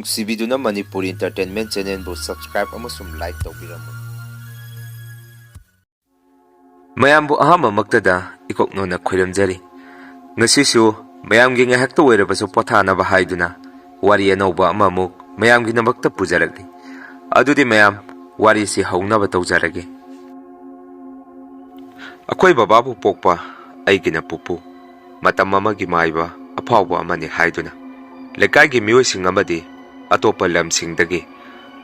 ꯅꯨꯡꯁꯤꯕꯤꯗꯨꯅ Manipuri entertainment ꯆꯦꯅꯦꯜꯕꯨ subscribe ꯑꯃꯁꯨꯡ like ꯇꯧꯕꯤꯔꯝꯃꯨ꯫ ꯃꯌꯥꯝꯕꯨ ꯑꯍꯥꯟꯕꯃꯛꯇꯗ ꯏꯀꯣꯛꯅꯣꯅ ꯈꯣꯏꯔꯝꯖꯔꯤ꯫ ꯉꯁꯤꯁꯨ ꯃꯌꯥꯝꯒꯤ ꯉꯥꯏꯍꯥꯛꯇ ꯑꯣꯏꯔꯕꯁꯨ ꯄꯣꯊꯥꯅꯕ ꯍꯥꯏꯗꯨꯅ ꯋꯥꯔꯤ ꯑꯅꯧꯕ ꯑꯃꯃꯨꯛ ꯃꯌꯥꯝꯒꯤꯗꯃꯛꯇ ꯄꯨꯖꯔꯛꯂꯤ꯫ ꯑꯗꯨꯗꯤ ꯃꯌꯥꯝ ꯋꯥꯔꯤꯁꯤ ꯍꯧꯅꯕ ꯇꯧꯖꯔꯒꯦ꯫ ꯑꯩꯈꯣꯏ ꯕꯕꯥꯕꯨ ꯄꯣꯛꯄ ꯑꯩꯒꯤꯅ ꯄꯨꯄꯨ ꯃꯇꯝ ꯑꯃꯒꯤ ꯃꯥꯏꯕ ꯑꯐꯥꯎꯕ ꯑꯃꯅꯤ ꯍꯥꯏꯗꯨꯅ ꯂꯩꯀꯥꯏꯒꯤ ꯃꯤꯑꯣꯏꯁꯤꯡ ꯑꯃꯗꯤ ꯑꯇꯣꯞꯄ ꯂꯝꯁꯤꯡꯗꯒꯤ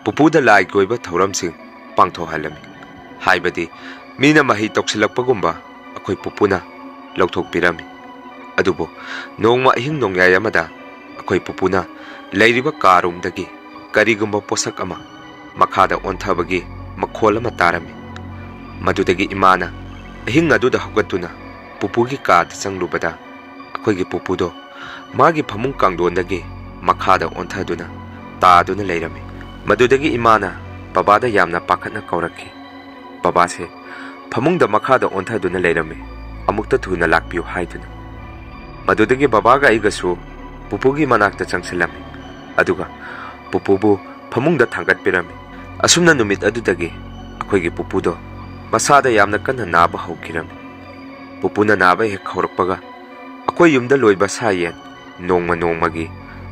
ꯄꯨꯄꯨꯗ ꯂꯥꯏꯒꯤ ꯑꯣꯏꯕ ꯊꯧꯔꯝꯁꯤꯡ ꯄꯥꯡꯊꯣꯛꯍꯜꯂꯝꯃꯤ꯫ ꯍꯥꯏꯕꯗꯤ ꯃꯤꯅ ꯃꯍꯩ ꯇꯧꯁꯤꯜꯂꯛꯄꯒꯨꯝꯕ ꯑꯩꯈꯣꯏ ꯄꯨꯄꯨꯅ ꯂꯧꯊꯣꯛꯄꯤꯔꯝꯃꯤ꯫ ꯑꯗꯨꯕꯨ ꯅꯣꯡꯃ ꯑꯍꯤꯡ ꯅꯣꯡꯌꯥꯏ ꯑꯃꯗ ꯑꯩꯈꯣꯏ ꯄꯨꯄꯨꯅ ꯂꯩꯔꯤꯕ ꯀꯥꯔꯣꯝꯗꯒꯤ ꯀꯔꯤꯒꯨꯝꯕ ꯄꯣꯠꯁꯛ ꯑꯃ ꯃꯈꯥꯗ ꯑꯣꯟꯊꯕꯒꯤ ꯃꯈꯣꯜ ꯑꯃ ꯇꯥꯔꯝꯃꯤ꯫ ꯃꯗꯨꯗꯒꯤ ꯏꯃꯥꯅ ꯑꯍꯤꯡ ꯑꯗꯨꯗ ꯍꯧꯒꯠꯇꯨꯅ ꯄꯨꯄꯨꯒꯤ ꯀꯥꯗ ꯆꯪꯂꯨꯕꯗ ꯑꯩꯈꯣꯏꯒꯤ ꯄꯨꯄꯨꯗꯣ ꯃꯥꯒꯤ ꯐꯃꯨꯡ ꯀꯥꯡꯊꯣꯟꯗꯒꯤ ꯃꯈꯥꯗ ꯑꯣꯟꯊꯗꯨꯅ ꯇꯥꯗꯨꯅ ꯂꯩꯔꯝꯃꯤ꯫ ꯃꯗꯨꯗꯒꯤ ꯏꯃꯥꯅ ꯕꯕꯥꯗ ꯌꯥꯝꯅ ꯄꯥꯈꯠꯅ ꯀꯧꯔꯛꯈꯤ꯫ ꯕꯕꯥꯁꯦ ꯐꯃꯨꯡꯗ ꯃꯈꯥꯗ ꯑꯣꯟꯊꯗꯨꯅ ꯂꯩꯔꯝꯃꯤ, ꯑꯃꯨꯛꯇ ꯊꯨꯅ ꯂꯥꯛꯄꯤꯌꯨ ꯍꯥꯏꯗꯨꯅ꯫ ꯃꯗꯨꯗꯒꯤ ꯕꯕꯥꯒ ꯑꯩꯒꯁꯨ ꯄꯨꯄꯨꯒꯤ ꯃꯅꯥꯛꯇ ꯆꯪꯁꯤꯜꯂꯝꯃꯤ, ꯑꯗꯨꯒ ꯄꯨꯄꯨꯕꯨ ꯐꯃꯨꯡꯗ ꯊꯥꯡꯒꯠꯄꯤꯔꯝꯃꯤ꯫ ꯑꯁꯨꯝꯅ ꯅꯨꯃꯤꯠ ꯑꯗꯨꯗꯒꯤ ꯑꯩꯈꯣꯏꯒꯤ ꯄꯨꯄꯨꯗꯣ ꯃꯁꯥꯗ ꯌꯥꯝꯅ ꯀꯟꯅ ꯅꯥꯕ ꯍꯧꯈꯤꯔꯝꯃꯤ꯫ ꯄꯨꯄꯨꯅ ꯅꯥꯕ ꯍꯦꯛ ꯍꯧꯔꯛꯄꯒ ꯑꯩꯈꯣꯏ ꯌꯨꯝꯗ ꯂꯣꯏꯕ ꯁꯥ ꯌꯦꯟ ꯅꯣꯡꯃ ꯅꯣꯡꯃꯒꯤ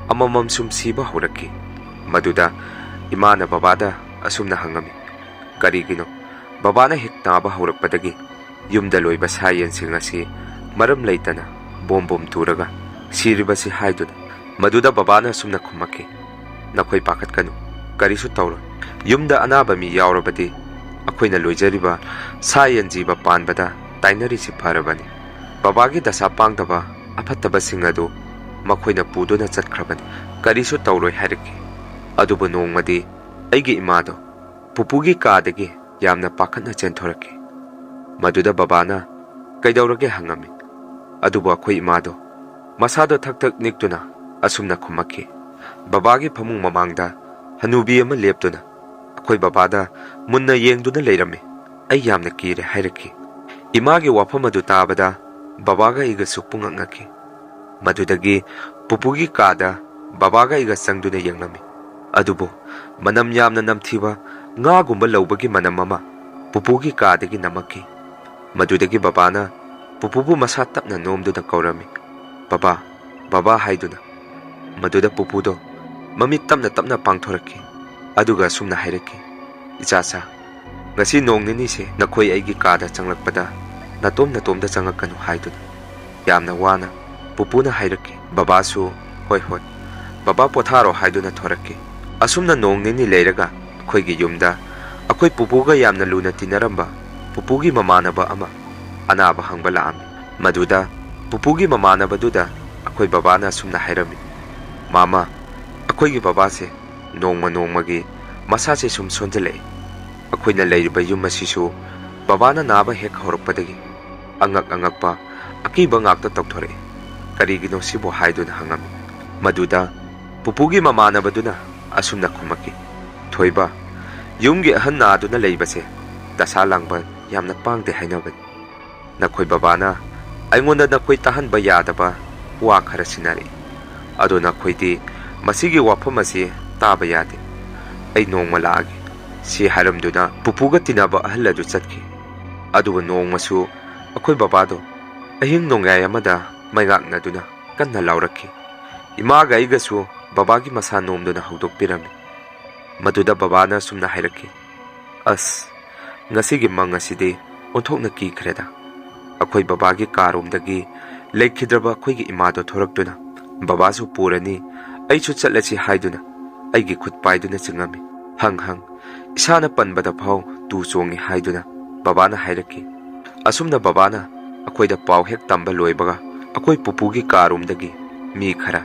ꯑꯃꯃꯝ ꯁꯨꯝ ꯁꯤꯕ ꯍꯧꯔꯛꯈꯤ꯫ ꯃꯗꯨꯗ ꯏꯃꯥꯅ ꯕꯕꯥꯗ ꯑꯁꯨꯝꯅ ꯍꯪꯉꯝꯃꯤ, ꯀꯔꯤꯒꯤꯅꯣ ꯕꯕꯥꯅ ꯍꯦꯛ ꯅꯥꯕ ꯍꯧꯔꯛꯄꯗꯒꯤ ꯌꯨꯝꯗ ꯂꯣꯏꯕ ꯁꯥ ꯌꯦꯟꯁꯤꯡ ꯑꯁꯤ ꯃꯔꯝ ꯂꯩꯇꯅ ꯕꯣꯝ ꯕꯣꯝ ꯇꯨꯔꯒ ꯁꯤꯔꯤꯕꯁꯤ ꯍꯥꯏꯗꯨꯅ꯫ ꯃꯗꯨꯗ ꯕꯕꯥꯅ ꯑꯁꯨꯝꯅ ꯈꯨꯝꯃꯛꯈꯤ, ꯅꯈꯣꯏ ꯄꯥꯈꯠꯀꯅꯨ, ꯀꯔꯤꯁꯨ ꯇꯧꯔꯣꯏ꯫ ꯌꯨꯝꯗ ꯑꯅꯥꯕ ꯃꯤ ꯌꯥꯎꯔꯕꯗꯤ ꯑꯩꯈꯣꯏꯅ ꯂꯣꯏꯖꯔꯤꯕ ꯁꯥ ꯌꯦꯟ ꯖꯤꯕ ꯄꯥꯟꯕꯗ ꯇꯥꯏꯅꯔꯤꯁꯤ ꯐꯔꯕꯅꯤ꯫ ꯕꯕꯥꯒꯤ ꯗꯁꯥ ꯄꯥꯡꯗꯕ ꯑꯐꯠꯇꯕꯁꯤꯡ ꯑꯗꯨ ꯃꯈꯣꯏꯅ ꯄꯨꯗꯨꯅ ꯆꯠꯈ꯭ꯔꯕꯅꯤ, ꯀꯔꯤꯁꯨ ꯇꯧꯔꯣꯏ ꯍꯥꯏꯔꯛꯈꯤ꯫ ꯑꯗꯨꯕꯨ ꯅꯣꯡꯃꯗꯤ ꯑꯩꯒꯤ ꯏꯃꯥꯗꯣ ꯄꯨꯄꯨꯒꯤ ꯀꯥꯗꯒꯤ ꯌꯥꯝꯅ ꯄꯥꯈꯠꯅ ꯆꯦꯟꯊꯣꯔꯛꯈꯤ꯫ ꯃꯗꯨꯗ ꯕꯕꯥꯅ ꯀꯩꯗꯧꯔꯒꯦ ꯍꯪꯉꯝꯃꯤ꯫ ꯑꯗꯨꯕꯨ ꯑꯩꯈꯣꯏ ꯏꯃꯥꯗꯣ ꯃꯁꯥꯗꯣ ꯊꯛ ꯊꯛ ꯅꯤꯛꯇꯨꯅ ꯑꯁꯨꯝꯅ ꯈꯨꯝꯃꯛꯈꯤ, ꯕꯕꯥꯒꯤ ꯐꯃꯨꯡ ꯃꯃꯥꯡꯗ ꯍꯅꯨꯕꯤ ꯑꯃ ꯂꯦꯞꯇꯨꯅ ꯑꯩꯈꯣꯏ ꯕꯕꯥꯗ ꯃꯨꯟꯅ ꯌꯦꯡꯗꯨꯅ ꯂꯩꯔꯝꯃꯤ, ꯑꯩ ꯌꯥꯝꯅ ꯀꯤꯔꯦ ꯍꯥꯏꯔꯛꯈꯤ꯫ ꯏꯃꯥꯒꯤ ꯋꯥꯐꯝ ꯑꯗꯨ ꯇꯥꯕꯗ ꯕꯕꯥꯒ ꯑꯩꯒꯁꯨ ꯄꯨꯡꯉꯛ ꯉꯛꯈꯤ꯫ ꯃꯗꯨꯗꯒꯤ ꯄꯨꯄꯨꯒꯤ ꯀꯥꯗ ꯕꯕꯥꯒ ꯑꯩꯒ ꯆꯪꯗꯨꯅ ꯌꯦꯡꯂꯝꯃꯤ꯫ ꯑꯗꯨꯕꯨ ꯃꯅꯝ ꯌꯥꯝꯅ ꯅꯝꯊꯤꯕ ꯉꯥꯒꯨꯝꯕ ꯂꯧꯕꯒꯤ ꯃꯅꯝ ꯑꯃ ꯄꯨꯄꯨꯒꯤ ꯀꯥꯗꯒꯤ ꯅꯝꯃꯛꯈꯤ꯫ ꯃꯗꯨꯗꯒꯤ ꯕꯕꯥꯅ ꯄꯨꯄꯨꯕꯨ ꯃꯁꯥ ꯇꯞꯅ ꯅꯣꯝꯗꯨꯅ ꯀꯧꯔꯝꯃꯤ, ꯕꯕꯥ, ꯕꯕꯥ ꯍꯥꯏꯗꯨꯅ꯫ ꯃꯗꯨꯗ ꯄꯨꯄꯨꯗꯣ ꯃꯃꯤꯠ ꯇꯞꯅ ꯇꯞꯅ ꯄꯥꯡꯊꯣꯔꯛꯈꯤ, ꯑꯗꯨꯒ ꯑꯁꯨꯝꯅ ꯍꯥꯏꯔꯛꯈꯤ, ꯏꯆꯥꯆꯥ, ꯉꯁꯤ ꯅꯣꯡ ꯅꯤꯅꯤꯁꯦ ꯅꯈꯣꯏ ꯑꯩꯒꯤ ꯀꯥꯗ ꯆꯪꯂꯛꯄꯗ ꯅꯇꯣꯝꯗ ꯆꯪꯉꯛꯀꯅꯨ ꯍꯥꯏꯗꯨꯅ꯫ ꯌꯥꯝꯅ ꯋꯥꯅ ꯄꯨꯄꯨꯅ ꯍꯥꯏꯔꯛꯈꯤ꯫ ꯕꯕꯥꯁꯨ ꯍꯣꯏ ꯍꯣꯏ, ꯕꯕꯥ ꯄꯣꯊꯥꯔꯣ ꯍꯥꯏꯗꯨꯅ ꯊꯣꯔꯛꯈꯤ꯫ ꯑꯁꯨꯝꯅ ꯅꯣꯡ ꯅꯤꯅꯤ ꯂꯩꯔꯒ ꯑꯩꯈꯣꯏꯒꯤ ꯌꯨꯝꯗ ꯑꯩꯈꯣꯏ ꯄꯨꯄꯨꯒ ꯌꯥꯝꯅ ꯂꯨꯅ ꯇꯤꯟꯅꯔꯝꯕ ꯄꯨꯄꯨꯒꯤ ꯃꯃꯥꯟꯅꯕ ꯑꯃ ꯑꯅꯥꯕ ꯍꯪꯕ ꯂꯥꯛꯑꯝꯃꯤ꯫ ꯃꯗꯨꯗ ꯄꯨꯄꯨꯒꯤ ꯃꯃꯥꯟꯅꯕꯗꯨꯗ ꯑꯩꯈꯣꯏ ꯕꯕꯥꯅ ꯑꯁꯨꯝꯅ ꯍꯥꯏꯔꯝꯃꯤ, ꯃꯥꯃꯥ, ꯑꯩꯈꯣꯏꯒꯤ ꯕꯕꯥꯁꯦ ꯅꯣꯡꯃ ꯅꯣꯡꯃꯒꯤ ꯃꯁꯥꯁꯦ ꯁꯨꯝ ꯁꯣꯟꯖꯜꯂꯛꯏ꯫ ꯑꯩꯈꯣꯏꯅ ꯂꯩꯔꯤꯕ ꯌꯨꯝ ꯑꯁꯤꯁꯨ ꯕꯕꯥꯅ ꯅꯥꯕ ꯍꯦꯛ ꯍꯧꯔꯛꯄꯗꯒꯤ ꯑꯉꯛ ꯑꯉꯛꯄ ꯑꯀꯤꯕ ꯉꯥꯛꯇ ꯇꯧꯊꯣꯔꯛꯏ, ꯀꯔꯤꯒꯤꯅꯣ ꯁꯤꯕꯨ ꯍꯥꯏꯗꯨꯅ ꯍꯪꯉꯝꯃꯤ꯫ ꯃꯗꯨꯗ ꯄꯨꯄꯨꯒꯤ ꯃꯃꯥꯟꯅꯕꯗꯨꯅ ꯑꯁꯨꯝꯅ ꯈꯨꯝꯃꯛꯈꯤ, ꯊꯣꯏꯕ, ꯌꯨꯝꯒꯤ ꯑꯍꯟ ꯅꯥꯗꯨꯅ ꯂꯩꯕꯁꯦ ꯗꯁꯥ ꯂꯥꯡꯕ ꯌꯥꯝꯅ ꯄꯥꯡꯗꯦ ꯍꯥꯏꯅꯕꯅꯤ꯫ ꯅꯈꯣꯏ ꯕꯕꯥꯅ ꯑꯩꯉꯣꯟꯗ ꯅꯈꯣꯏ ꯇꯥꯍꯟꯕ ꯌꯥꯗꯕ ꯋꯥ ꯈꯔ ꯁꯤꯟꯅꯔꯛꯏ, ꯑꯗꯣ ꯅꯈꯣꯏꯗꯤ ꯃꯁꯤꯒꯤ ꯋꯥꯐꯝ ꯑꯁꯤ ꯇꯥꯕ ꯌꯥꯗꯦ꯫ ꯑꯩ ꯅꯣꯡꯃ ꯂꯥꯛꯑꯒꯦ, ꯁꯤ ꯍꯥꯏꯔꯝꯗꯨꯅ ꯄꯨꯄꯨꯒ ꯇꯤꯟꯅꯕ ꯑꯍꯜ ꯑꯗꯨ ꯆꯠꯈꯤ꯫ ꯑꯗꯨꯒ ꯅꯣꯡꯃꯁꯨ ꯑꯩꯈꯣꯏ ꯕꯕꯥꯗꯣ ꯑꯍꯤꯡ ꯅꯣꯡꯌꯥꯏ ꯑꯃꯗ ꯃꯩꯉꯥꯛꯅꯗꯨꯅ ꯀꯟꯅ ꯂꯥꯎꯔꯛꯈꯤ꯫ ꯏꯃꯥꯒ ꯑꯩꯒꯁꯨ ꯕꯕꯥꯒꯤ ꯃꯁꯥ ꯅꯣꯝꯗꯨꯅ ꯍꯧꯗꯣꯛꯄꯤꯔꯝꯃꯤ꯫ ꯃꯗꯨꯗ ꯕꯕꯥꯅ ꯑꯁꯨꯝꯅ ꯍꯥꯏꯔꯛꯈꯤ, ꯑꯁ, ꯉꯁꯤꯒꯤ ꯃꯪ ꯑꯁꯤꯗꯤ ꯑꯣꯟꯊꯣꯛꯅ ꯀꯤꯈ꯭ꯔꯦꯗ꯫ ꯑꯩꯈꯣꯏ ꯕꯕꯥꯒꯤ ꯀꯥꯔꯣꯝꯗꯒꯤ ꯂꯩꯈꯤꯗ꯭ꯔꯕ ꯑꯩꯈꯣꯏꯒꯤ ꯏꯃꯥꯗꯣ ꯊꯣꯔꯛꯇꯨꯅ ꯕꯕꯥꯁꯨ ꯄꯨꯔꯅꯤ, ꯑꯩꯁꯨ ꯆꯠꯂꯁꯤ ꯍꯥꯏꯗꯨꯅ ꯑꯩꯒꯤ ꯈꯨꯠ ꯄꯥꯏꯗꯨꯅ ꯆꯤꯡꯉꯝꯃꯤ꯫ ꯍꯪ ꯍꯪ, ꯏꯁꯥꯅ ꯄꯟꯕꯗ ꯐꯥꯎ ꯇꯨ ꯆꯣꯡꯉꯤ ꯍꯥꯏꯗꯨꯅ ꯕꯕꯥꯅ ꯍꯥꯏꯔꯛꯈꯤ꯫ ꯑꯁꯨꯝꯅ ꯕꯕꯥꯅ ꯑꯩꯈꯣꯏꯗ ꯄꯥꯎ ꯍꯦꯛ ꯇꯝꯕ ꯂꯣꯏꯕꯒ ꯑꯩꯈꯣꯏ ꯄꯨꯄꯨꯒꯤ ꯀꯥꯔꯣꯝꯗꯒꯤ ꯃꯤ ꯈꯔ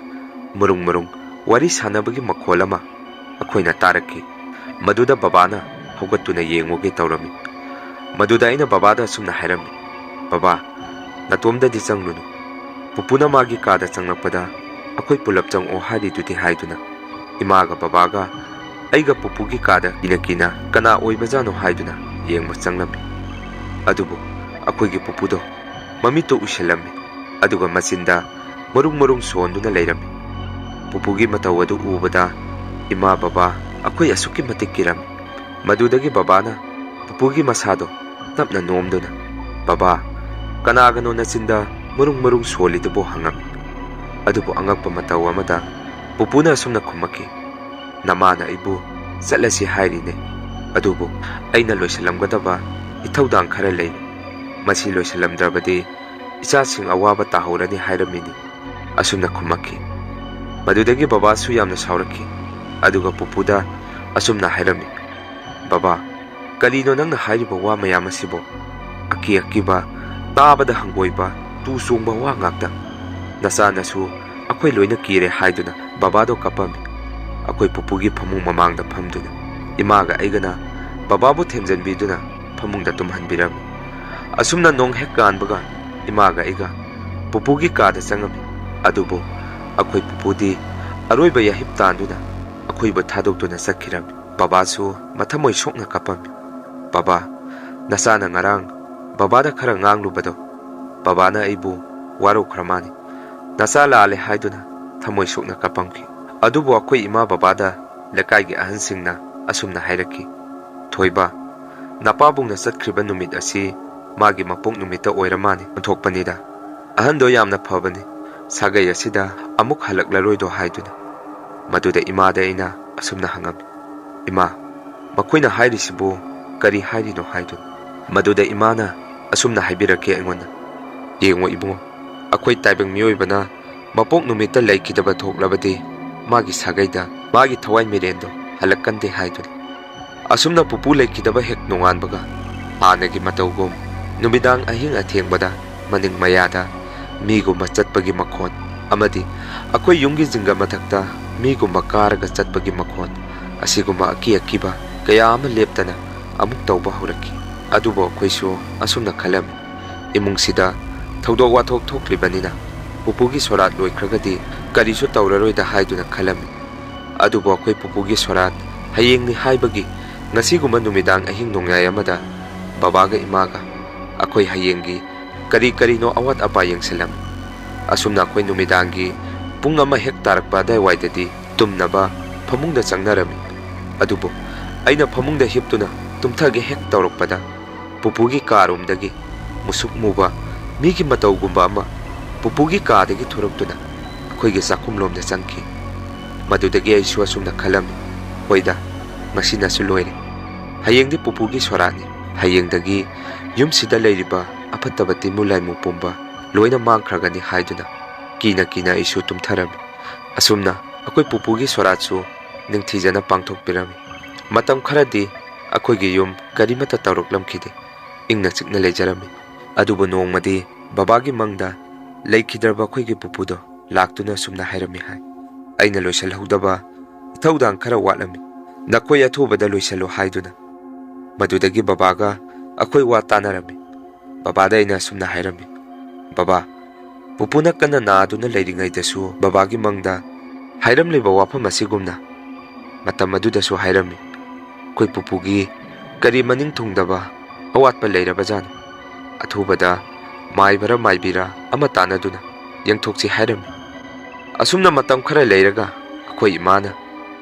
ꯃꯔꯨꯡ ꯃꯔꯨꯡ ꯋꯥꯔꯤ ꯁꯥꯟꯅꯕꯒꯤ ꯃꯈꯣꯜ ꯑꯃ ꯑꯩꯈꯣꯏꯅ ꯇꯥꯔꯛꯈꯤ꯫ ꯃꯗꯨꯗ ꯕꯕꯥꯅ ꯍꯧꯒꯠꯇꯨꯅ ꯌꯦꯡꯉꯨꯒꯦ ꯇꯧꯔꯝꯃꯤ꯫ ꯃꯗꯨꯗ ꯑꯩꯅ ꯕꯕꯥꯗ ꯑꯁꯨꯝꯅ ꯍꯥꯏꯔꯝꯃꯤ, ꯕꯕꯥ, ꯅꯇꯣꯝꯗꯗꯤ ꯆꯪꯂꯨꯅꯨ, ꯄꯨꯄꯨꯅ ꯃꯥꯒꯤ ꯀꯥꯗ ꯆꯪꯂꯛꯄꯗ ꯑꯩꯈꯣꯏ ꯄꯨꯂꯞ ꯆꯪꯑꯣ ꯍꯥꯏꯔꯤꯗꯨꯗꯤ ꯍꯥꯏꯗꯨꯅ ꯏꯃꯥꯒ ꯕꯕꯥꯒ ꯑꯩꯒ ꯄꯨꯄꯨꯒꯤ ꯀꯥꯗ ꯀꯤꯅ ꯀꯤꯅ ꯀꯅꯥ ꯑꯣꯏꯕꯖꯥꯠꯅꯣ ꯍꯥꯏꯗꯨꯅ ꯌꯦꯡꯕ ꯆꯪꯂꯝꯃꯤ꯫ ꯑꯗꯨꯕꯨ ꯑꯩꯈꯣꯏꯒꯤ ꯄꯨꯄꯨꯗꯣ ꯃꯃꯤꯠꯇꯣ ꯎꯏꯁꯤꯜꯂꯝꯃꯤ, ꯑꯗꯨꯒ ꯃꯆꯤꯟꯗ ꯃꯔꯨꯡ ꯃꯔꯨꯡ ꯁꯣꯟꯗꯨꯅ ꯂꯩꯔꯝꯃꯤ꯫ ꯄꯨꯄꯨꯒꯤ ꯃꯇꯧ ꯑꯗꯨ ꯎꯕꯗ ꯏꯃꯥ ꯕꯕꯥ ꯑꯩꯈꯣꯏ ꯑꯁꯨꯛꯀꯤ ꯃꯇꯤꯛ ꯀꯤꯔꯝꯃꯤ꯫ ꯃꯗꯨꯗꯒꯤ ꯕꯕꯥꯅ ꯄꯨꯄꯨꯒꯤ ꯃꯁꯥꯗꯣ ꯇꯞꯅ ꯅꯣꯝꯗꯨꯅ, "ꯕꯕꯥ, ꯀꯅꯥꯒꯅꯣ ꯅꯆꯤꯟꯗ ꯃꯔꯨꯡ ꯃꯔꯨꯡ ꯁꯣꯜꯂꯤꯗꯨꯕꯨ?" ꯍꯪꯉꯝꯃꯤ꯫ ꯑꯗꯨꯕꯨ ꯑꯉꯛꯄ ꯃꯇꯧ ꯑꯃꯗ ꯄꯨꯄꯨꯅ ꯑꯁꯨꯝꯅ ꯈꯨꯝꯃꯛꯈꯤ, "ꯅꯃꯥꯅ ꯑꯩꯕꯨ ꯆꯠꯂꯁꯤ ꯍꯥꯏꯔꯤꯅꯦ, ꯑꯗꯨꯕꯨ ꯑꯩꯅ ꯂꯣꯏꯁꯤꯜꯂꯝꯒꯗꯕ ꯏꯊꯧꯗꯥꯡ ꯈꯔ ꯂꯩꯔꯤ. ꯃꯁꯤ ꯂꯣꯏꯁꯤꯜꯂꯝꯗ꯭ꯔꯕꯗꯤ ꯏꯆꯥꯁꯤꯡ ꯑꯋꯥꯕ ꯇꯥꯍꯧꯔꯅꯤ ꯍꯥꯏꯔꯝꯃꯤꯅꯤ." ꯑꯁꯨꯝꯅ ꯈꯨꯝꯃꯛꯈꯤ꯫ ꯃꯗꯨꯗꯒꯤ ꯕꯕꯥꯁꯨ ꯌꯥꯝꯅ ꯁꯥꯎꯔꯛꯈꯤ, ꯑꯗꯨꯒ ꯄꯨꯄꯨꯗ ꯑꯁꯨꯝꯅ ꯍꯥꯏꯔꯝꯃꯤ, "ꯕꯕꯥ, ꯀꯔꯤꯅꯣ ꯅꯪꯅ ꯍꯥꯏꯔꯤꯕ ꯋꯥ ꯃꯌꯥꯝ ꯑꯁꯤꯕꯨ? ꯑꯀꯤ ꯑꯀꯤꯕ, ꯇꯥꯕꯗ ꯍꯪꯒꯣꯏꯕ, ꯇꯨ ꯆꯣꯡꯕ ꯋꯥ ꯉꯥꯛꯇ. ꯅꯆꯥꯅꯁꯨ ꯑꯩꯈꯣꯏ ꯂꯣꯏꯅ ꯀꯤꯔꯦ ꯍꯥꯏꯗꯨꯅ." ꯕꯕꯥꯗꯣ ꯀꯞꯄꯝꯃꯤ, ꯑꯩꯈꯣꯏ ꯄꯨꯄꯨꯒꯤ ꯐꯃꯨꯡ ꯃꯃꯥꯡꯗ ꯐꯝꯗꯨꯅ꯫ ꯏꯃꯥꯒ ꯑꯩꯒꯅ ꯕꯕꯥꯕꯨ ꯊꯦꯝꯖꯤꯟꯕꯤꯗꯨꯅ ꯐꯃꯨꯡꯗ ꯇꯨꯝꯍꯟꯕꯤꯔꯝꯃꯤ꯫ ꯑꯁꯨꯝꯅ ꯅꯣꯡ ꯍꯦꯛ ꯀꯥꯟꯕꯒ ꯏꯃꯥꯒ ꯑꯩꯒ ꯄꯨꯄꯨꯒꯤ ꯀꯥꯗ ꯆꯪꯉꯝꯃꯤ꯫ ꯑꯗꯨꯕꯨ ꯑꯩꯈꯣꯏ ꯄꯨꯄꯨꯗꯤ ꯑꯔꯣꯏꯕ ꯌꯥꯍꯤꯞ ꯇꯥꯟꯗꯨꯅ ꯑꯩꯈꯣꯏꯕꯨ ꯊꯥꯗꯣꯛꯇꯨꯅ ꯆꯠꯈꯤꯔꯝꯃꯤ꯫ ꯕꯕꯥꯁꯨ ꯃꯊꯃꯣꯏ ꯁꯣꯛꯅ ꯀꯞꯄꯝꯃꯤ꯫ "ꯕꯕꯥ, ꯅꯆꯥꯅ ꯉꯔꯥꯡ ꯕꯕꯥꯗ ꯈꯔ ꯉꯥꯡꯂꯨꯕꯗꯣ, ꯕꯕꯥꯅ ꯑꯩꯕꯨ ꯋꯥꯔꯧꯈ꯭ꯔ ꯃꯥꯅꯤ." ꯅꯆꯥ ꯂꯥꯜꯂꯦ ꯍꯥꯏꯗꯨꯅ ꯊꯃꯣꯏ ꯁꯣꯛꯅ ꯀꯞꯄꯝꯈꯤ꯫ ꯑꯗꯨꯕꯨ ꯑꯩꯈꯣꯏ ꯏꯃꯥ ꯕꯕꯥꯗ ꯂꯩꯀꯥꯏꯒꯤ ꯑꯍꯟꯁꯤꯡꯅ ꯑꯁꯨꯝꯅ ꯍꯥꯏꯔꯛꯈꯤ, "ꯊꯣꯏꯕ, ꯅꯄꯥꯕꯨꯡꯅ ꯆꯠꯈ꯭ꯔꯤꯕ ꯅꯨꯃꯤꯠ ꯑꯁꯤ ꯃꯥꯒꯤ ꯃꯄꯣꯛ ꯅꯨꯃꯤꯠꯇ ꯑꯣꯏꯔ ꯃꯥꯅꯤ ꯑꯣꯟꯊꯣꯛꯄꯅꯤꯗ. ꯑꯍꯟꯗꯣ ꯌꯥꯝꯅ ꯐꯕꯅꯤ, ꯁꯥꯒꯩ ꯑꯁꯤꯗ ꯑꯃꯨꯛ ꯍꯜꯂꯛꯂꯔꯣꯏꯗꯣ" ꯍꯥꯏꯗꯨꯅ꯫ ꯃꯗꯨꯗ ꯏꯃꯥꯗ ꯑꯩꯅ ꯑꯁꯨꯝꯅ ꯍꯪꯉꯝꯃꯤ, "ꯏꯃꯥ, ꯃꯈꯣꯏꯅ ꯍꯥꯏꯔꯤꯁꯤꯕꯨ ꯀꯔꯤ ꯍꯥꯏꯔꯤꯅꯣ?" ꯍꯥꯏꯗꯨꯅ꯫ ꯃꯗꯨꯗ ꯏꯃꯥꯅ ꯑꯁꯨꯝꯅ ꯍꯥꯏꯕꯤꯔꯛꯈꯤ ꯑꯩꯉꯣꯟꯗ, "ꯌꯦꯡꯉꯣ ꯏꯕꯨꯡꯉꯣ, ꯑꯩꯈꯣꯏ ꯇꯥꯏꯕꯪ ꯃꯤꯑꯣꯏꯕꯅ ꯃꯄꯣꯛ ꯅꯨꯃꯤꯠꯇ ꯂꯩꯈꯤꯗꯕ ꯊꯣꯛꯂꯕꯗꯤ ꯃꯥꯒꯤ ꯁꯥꯒꯩꯗ ꯃꯥꯒꯤ ꯊꯋꯥꯏ ꯃꯤꯔꯦꯟꯗꯣ ꯍꯜꯂꯛꯀꯟꯗꯦ ꯍꯥꯏꯗꯨꯅꯤ." ꯑꯁꯨꯝꯅ ꯄꯨꯄꯨ ꯂꯩꯈꯤꯗꯕ ꯍꯦꯛ ꯅꯣꯡꯉꯥꯟꯕꯒ ꯍꯥꯟꯅꯒꯤ ꯃꯇꯧꯒꯨꯝ ꯅꯨꯃꯤꯗꯥꯡ ꯑꯍꯤꯡ ꯑꯊꯦꯡꯕꯗ ꯃꯅꯤꯡ ꯃꯌꯥꯗ ꯃꯤꯒꯨꯝꯕ ꯆꯠꯄꯒꯤ ꯃꯈꯣꯟ ꯑꯃꯗꯤ ꯑꯩꯈꯣꯏ ꯌꯨꯝꯒꯤ ꯖꯤꯡꯒ ꯃꯊꯛꯇ ꯃꯤꯒꯨꯝꯕ ꯀꯥꯔꯒ ꯆꯠꯄꯒꯤ ꯃꯈꯣꯟ ꯑꯁꯤꯒꯨꯝꯕ ꯑꯀꯤ ꯑꯀꯤꯕ ꯀꯌా ꯑꯃ ꯂꯦꯞꯇꯅ ꯑꯃꯨꯛ ꯇꯧꯕ ꯍꯧꯔꯛꯈꯤ꯫ ꯑꯗꯨꯕꯨ ꯑꯩꯈꯣꯏꯁꯨ ꯑꯁꯨꯝꯅ ꯈꯜꯂꯝꯃꯤ, ꯏꯃꯨꯡꯁꯤꯗ ꯊꯧꯗꯣꯛ ꯋꯥꯊꯣꯛ ꯊꯣꯛꯂꯤꯕꯅꯤꯅ ꯄꯨꯄꯨꯒꯤ ꯁꯣꯔꯥꯠ ꯂꯣꯏꯈ꯭ꯔꯒꯗꯤ ꯀꯔꯤꯁꯨ ꯇꯧꯔꯔꯣꯏꯗ ꯍꯥꯏꯗꯨꯅ ꯈꯜꯂꯝꯃꯤ꯫ ꯑꯗꯨꯕꯨ ꯑꯩꯈꯣꯏ ꯄꯨꯄꯨꯒꯤ ꯁꯣꯔꯥꯠ ꯍꯌꯦꯡꯅꯤ ꯍꯥꯏꯕꯒꯤ ꯉꯁꯤꯒꯨꯝꯕ ꯅꯨꯃꯤꯗꯥꯡ ꯑꯍꯤꯡ ꯅꯣꯡꯌꯥꯏ ꯑꯃꯗ ꯕꯕꯥꯒ ꯏꯃꯥꯒ ꯑꯩꯈꯣꯏ ꯍꯌꯦꯡꯒꯤ ꯀꯔꯤ ꯀꯔꯤꯅꯣ ꯑꯋꯥꯠ ꯑꯄꯥ ꯌꯦꯡꯁꯤꯜꯂꯝꯃꯤ꯫ ꯑꯁꯨꯝꯅ ꯑꯩꯈꯣꯏ ꯅꯨꯃꯤꯗꯥꯡꯒꯤ ꯄꯨꯡ 1 ꯍꯦꯛ ꯇꯥꯔꯛꯄ ꯑꯗꯥꯏꯋꯥꯏꯗꯗꯤ ꯇꯨꯝꯅꯕ ꯐꯃꯨꯡꯗ ꯆꯪꯅꯔꯝꯃꯤ꯫ ꯑꯗꯨꯕꯨ ꯑꯩꯅ ꯐꯃꯨꯡꯗ ꯍꯤꯞꯇꯨꯅ ꯇꯨꯝꯊꯒꯦ ꯍꯦꯛ ꯇꯧꯔꯛꯄꯗ ꯄꯨꯄꯨꯒꯤ ꯀꯥꯔꯣꯝꯗꯒꯤ ꯃꯨꯁꯨꯛ ꯃꯨꯕ ꯃꯤꯒꯤ ꯃꯇꯧꯒꯨꯝꯕ ꯑꯃ ꯄꯨꯄꯨꯒꯤ ꯀꯥꯗꯒꯤ ꯊꯣꯔꯛꯇꯨꯅ ꯑꯩꯈꯣꯏꯒꯤ ꯆꯥꯛꯈꯨꯝꯂꯣꯝꯗ ꯆꯪꯈꯤ꯫ ꯃꯗꯨꯗꯒꯤ ꯑꯩꯁꯨ ꯑꯁꯨꯝꯅ ꯈꯜꯂꯝꯃꯤ, ꯍꯣꯏꯗ, ꯉꯁꯤꯅꯁꯨ ꯂꯣꯏꯔꯦ, ꯍꯌꯦꯡꯗꯤ ꯄꯨꯄꯨꯒꯤ ꯁꯣꯔꯥꯠꯅꯤ, ꯍꯌꯦꯡꯗꯒꯤ ꯌꯨꯝꯁꯤꯗ ꯂꯩꯔꯤꯕ ꯑꯐꯠꯇꯕ ꯇꯤꯃꯨ ꯂꯥꯏꯃꯨ ꯄꯨꯝꯕ ꯂꯣꯏꯅ ꯃꯥꯡꯈ꯭ꯔꯒꯅꯤ ꯍꯥꯏꯗꯨꯅ ꯀꯤꯅ ꯀꯤꯅ ꯑꯩꯁꯨ ꯇꯨꯝꯊꯔꯝꯃꯤ꯫ ꯑꯁꯨꯝꯅ ꯑꯩꯈꯣꯏ ꯄꯨꯄꯨꯒꯤ ꯁꯣꯔꯥꯠꯁꯨ ꯅꯤꯡꯊꯤꯖꯅ ꯄꯥꯡꯊꯣꯛꯄꯤꯔꯝꯃꯤ꯫ ꯃꯇꯝ ꯈꯔꯗꯤ ꯑꯩꯈꯣꯏꯒꯤ ꯌꯨꯝ ꯀꯔꯤꯃꯠꯇ ꯇꯧꯔꯛꯂꯝꯈꯤꯗꯦ, ꯏꯪꯅ ꯆꯤꯛꯅ ꯂꯩꯖꯔꯝꯃꯤ꯫ ꯑꯗꯨꯕꯨ ꯅꯣꯡꯃꯗꯤ ꯕꯕꯥꯒꯤ ꯃꯪꯗ ꯂꯩꯈꯤꯗ꯭ꯔꯕ ꯑꯩꯈꯣꯏꯒꯤ ꯄꯨꯄꯨꯗꯣ ꯂꯥꯛꯇꯨꯅ ꯑꯁꯨꯝꯅ ꯍꯥꯏꯔꯝꯃꯤ ꯍꯥꯏ, "ꯑꯩꯅ ꯂꯣꯏꯁꯤꯜꯍꯧꯗꯕ ꯏꯊꯧꯗꯥꯡ ꯈꯔ ꯋꯥꯠꯂꯝꯃꯤ, ꯅꯈꯣꯏ ꯑꯊꯨꯕꯗ ꯂꯣꯏꯁꯤꯜꯂꯨ" ꯍꯥꯏꯗꯨꯅ꯫ ꯃꯗꯨꯗꯒꯤ ꯕꯕꯥꯒ ꯑꯩꯈꯣꯏ ꯋꯥ ꯇꯥꯟꯅꯔꯝꯃꯤ꯫ ꯕꯕꯥꯗ ꯑꯩꯅ ꯑꯁꯨꯝꯅ ꯍꯥꯏꯔꯝꯃꯤ, "ꯕꯕꯥ, ꯄꯨꯄꯨꯅ ꯀꯟꯅ ꯅꯥꯗꯨꯅ ꯂꯩꯔꯤꯉꯩꯗꯁꯨ ꯕꯕꯥꯒꯤ ꯃꯪꯗ ꯍꯥꯏꯔꯝꯂꯤꯕ ꯋꯥꯐꯝ ꯑꯁꯤꯒꯨꯝꯅ ꯃꯇꯝ ꯑꯗꯨꯗꯁꯨ ꯍꯥꯏꯔꯝꯃꯤ, ꯑꯩꯈꯣꯏ ꯄꯨꯄꯨꯒꯤ ꯀꯔꯤ ꯃꯅꯤꯡ ꯊꯨꯡꯗꯕ ꯑꯋꯥꯠꯄ ꯂꯩꯔꯕꯖꯥꯠꯅꯣ, ꯑꯊꯨꯕꯗ ꯃꯥꯏꯕꯔ ꯃꯥꯏꯕꯤꯔ ꯑꯃ ꯇꯥꯟꯅꯗꯨꯅ ꯌꯦꯡꯊꯣꯛꯁꯤ ꯍꯥꯏꯔꯝꯃꯤ." ꯑꯁꯨꯝꯅ ꯃꯇꯝ ꯈꯔ ꯂꯩꯔꯒ ꯑꯩꯈꯣই ꯏꯃꯥꯅ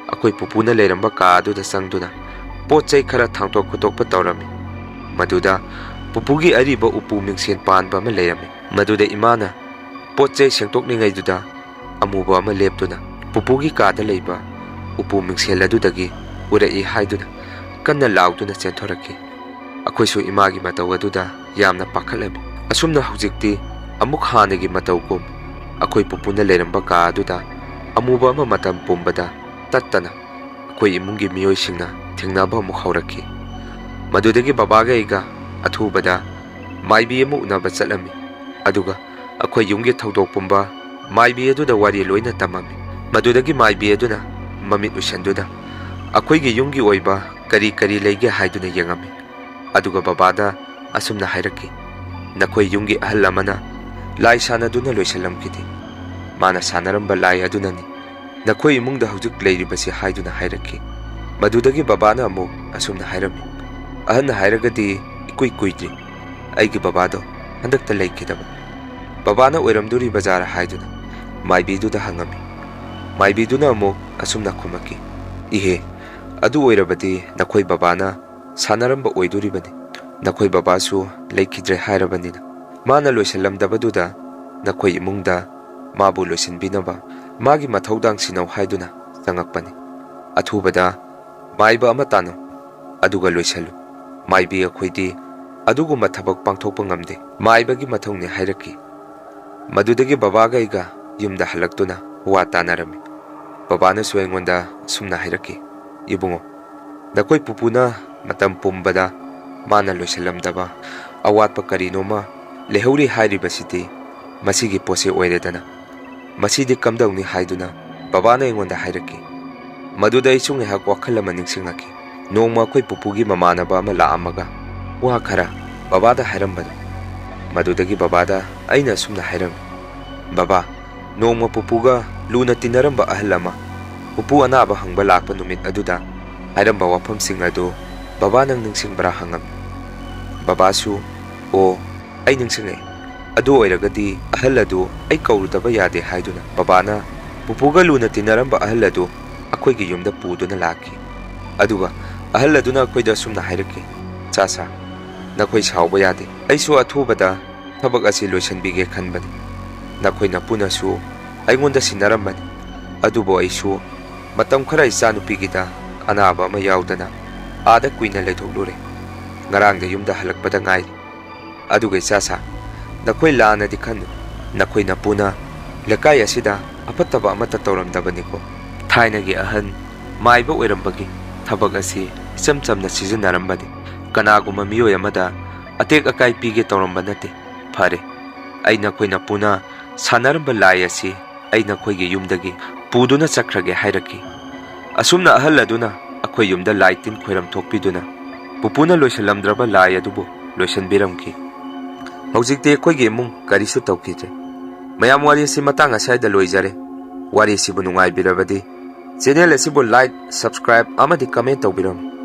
ꯑꯩꯈꯣꯏ ꯄꯨꯄꯨꯅ ꯂꯩꯔꯝꯕ ꯀꯥ ꯑꯗꯨꯗ ꯆꯪꯗꯨꯅ ꯄꯣꯠ ꯆꯩ ꯈꯔ ꯊꯥꯡꯇꯣꯛ ꯈꯣꯠꯇꯣꯛꯄ ꯇꯧꯔꯝꯃꯤ꯫ ꯃꯗꯨꯗ ꯄꯨꯄꯨꯒꯤ ꯑꯔꯤꯕ ꯎꯄꯨ ꯃꯤꯡꯁꯦꯟ ꯄꯥꯟꯕ ꯑꯃ ꯂꯩꯔꯝꯃꯤ꯫ ꯃꯗꯨꯗ ꯏꯃꯥꯅ ꯄꯣꯠ ꯆꯩ ꯁꯦꯡꯇꯣꯛꯂꯤꯉꯩꯗꯨꯗ ꯑꯃꯨꯕ ꯑꯃ ꯂꯦꯞꯇꯨꯅ ꯄꯨꯄꯨꯒꯤ ꯀꯥꯗ ꯂꯩꯕ ꯎꯄꯨ ꯃꯤꯡꯁꯦꯜ ꯑꯗꯨꯗꯒꯤ ꯎꯔꯛꯏ ꯍꯥꯏꯗꯨꯅ ꯀꯟꯅ ꯂꯥꯎꯗꯨꯅ ꯆꯦꯟꯊꯣꯔꯛꯈꯤ꯫ ꯑꯩꯈꯣꯏꯁꯨ ꯏꯃꯥꯒꯤ ꯃꯇꯧ ꯑꯗꯨꯗ ꯌꯥꯝꯅ ꯄꯥꯈꯠꯂꯝꯃꯤ꯫ ꯑꯁꯨꯝꯅ ꯍꯧꯖꯤꯛꯇꯤ ꯑꯃꯨꯛ ꯍꯥꯟꯅꯒꯤ ꯃꯇꯧꯒꯨꯝ ꯑꯩꯈꯣꯏ ꯄꯨꯄꯨꯅ ꯂꯩꯔꯝꯕ ꯀꯥ ꯑꯗꯨꯗ ꯑꯃꯨꯕ ꯑꯃ ꯃꯇꯝ ꯄꯨꯝꯕꯗ ꯇꯠꯇꯅ ꯑꯩꯈꯣই ꯏꯃꯨꯡꯒꯤ ꯃꯤꯑꯣꯏꯁꯤꯡꯅ ꯊꯦꯡꯅꯕ ꯑꯃꯨꯛ ꯍꯧꯔꯛꯈꯤ꯫ ꯃꯗꯨꯗꯒꯤ ꯕꯕꯥꯒ ꯑꯩꯒ ꯑꯊꯨꯕꯗ ꯃꯥꯏꯕꯤ ꯑꯃ ꯎꯅꯕ ꯆꯠꯂꯝꯃꯤ꯫ ꯑꯗꯨꯒ ꯑꯩꯈꯣই ꯌꯨꯝꯒꯤ ꯊꯧꯗꯣꯛ ꯄꯨꯝꯕ ꯃꯥꯏꯕꯤ ꯑꯗꯨꯗ ꯋꯥꯔꯤ ꯂꯣꯏꯅ ꯇꯝꯃꯝꯃꯤ꯫ ꯃꯗꯨꯗꯒꯤ ꯃꯥꯏꯕꯤ ꯑꯗꯨꯅ ꯃꯃꯤꯠ ꯎꯏꯁꯟꯗꯨꯅ ꯑꯩꯈꯣꯏꯒꯤ ꯌꯨꯝꯒꯤ ꯑꯣꯏꯕ ꯀꯔꯤ ꯀꯔꯤ ꯂꯩꯒꯦ ꯍꯥꯏꯗꯨꯅ ꯌꯦꯡꯉꯝꯃꯤ꯫ ꯑꯗꯨꯒ ꯕꯕꯥꯗ ꯑꯁꯨꯝꯅ ꯍꯥꯏꯔꯛꯈꯤ, "ꯅꯈꯣই ꯌꯨꯝꯒꯤ ꯑꯍꯜ ꯑꯃꯅ ꯂꯥꯏ ꯁꯥꯟꯅꯗꯨꯅ ꯂꯣꯏꯁꯤꯜꯂꯝꯈꯤꯗꯦ, ꯃꯥꯅ ꯁꯥꯟꯅꯔꯝꯕ ꯂꯥꯏ ꯑꯗꯨꯅꯅꯤ ꯅꯈꯣই ꯏꯃꯨꯡꯗ ꯍꯧꯖꯤꯛ ꯂꯩꯔꯤꯕꯁꯤ" ꯍꯥꯏꯗꯨꯅ ꯍꯥꯏꯔꯛꯈꯤ꯫ ꯃꯗꯨꯗꯒꯤ ꯕꯕꯥꯅ ꯑꯃꯨꯛ ꯑꯁꯨꯝꯅ ꯍꯥꯏꯔꯝꯃꯤ, "ꯑꯍꯟ ꯍꯥꯏꯔꯒꯗꯤ ꯏꯀꯨꯏ ꯀꯨꯏꯗ꯭ꯔꯤ ꯑꯩꯒꯤ ꯕꯕꯥꯗꯣ ꯍꯟꯗꯛꯇ ꯂꯩꯈꯤꯗꯕ, ꯕꯕꯥꯅ ꯑꯣꯏꯔꯝꯗꯣꯔꯤ ꯕꯖꯥꯔ" ꯍꯥꯏꯗꯨꯅ ꯃꯥꯏꯕꯤꯗꯨꯗ ꯍꯪꯉꯝꯃꯤ꯫ ꯃꯥꯏꯕꯤꯗꯨꯅ ꯑꯃꯨꯛ ꯑꯁꯨꯝꯅ ꯈꯨꯝꯃꯛꯈꯤ, Ihe, adu oirabadi nakhoi babana sanaramba oiduribani. Nakhoi babasu leikidre hairabanina. Mana loisalamdabaduda nakhoi imungda mabu loisinbinaba magi mathaudang sinau haiduna changakpani. Athubada maiba ama tano aduga loisalu. Maibi akhoidi adugumba thabak pangthokpa ngamde. Maibagi mathongni hairaki. Madudagi babaga iga yumda halaktuna wa tanarami. Babana su aingonda sumna hairaki. Ibungo, nakhoi pupuna matam pumbada mana loisalamdaba awatpa karinoma lehauri hairibasiti masigi pose oiredana. Masidi kamdauni haiduna babana aingonda hairaki. Maduda isung ehak wakhal ama ningsingaki. Nongma akhoi pupugi mamanaba ama laamaga wa khara babada hairambadu. Madudagi babada aina sumna hairam. Baba, nongma pupuga luna tinaramba ahal ama pupu anaba hangba lakpa numit aduda hairamba wafamsing adu baba nang ningsingbra hangam. Babasu, o ay ningsingay. Adu oiragadi ahal adu ay kaurudaba yade haiduna. Babana, pupuga luna tinaramba ahal adu akhoi gi yumda puduna laki. Aduga ahal aduna akhoi da sumna hairaki. Chasa, nakhoi sauba yade. Aisu athubada thabak asi loisanbige khanbani. Nakhoi na punasu aingonda sinarambani. Adubo aisu matam khara ichanupigida anaba ama yaudana aada kuina leithoklure. Ngarangda yumda halakpada ngairi. Aduga chasa, nakhoi laanadi khanu. Nakhoi na puna lekai asida apattaba amata tawramdabaniko. Thainagi ahan maiba oirambagi thabak asi icham chamna sizinarambani. Kanaguma miyoi amada atek akai pige tawramba nate. Phare, ai nakhoi na puna sanaramba lai asi ai nakhoi gi yumdagi puduna chakrage hairaki. Asumna ahal aduna akhoi yumda laitin khoiram thokpiduna pupuna loisalamdraba lai adubu loisanbiramki. Hojikte akhoi gi imung karisu tawkije. Mayam wari asi matang asaida loijare. Wari asibu nungai birabadi channel asibu like, subscribe amadi comment tawbiram.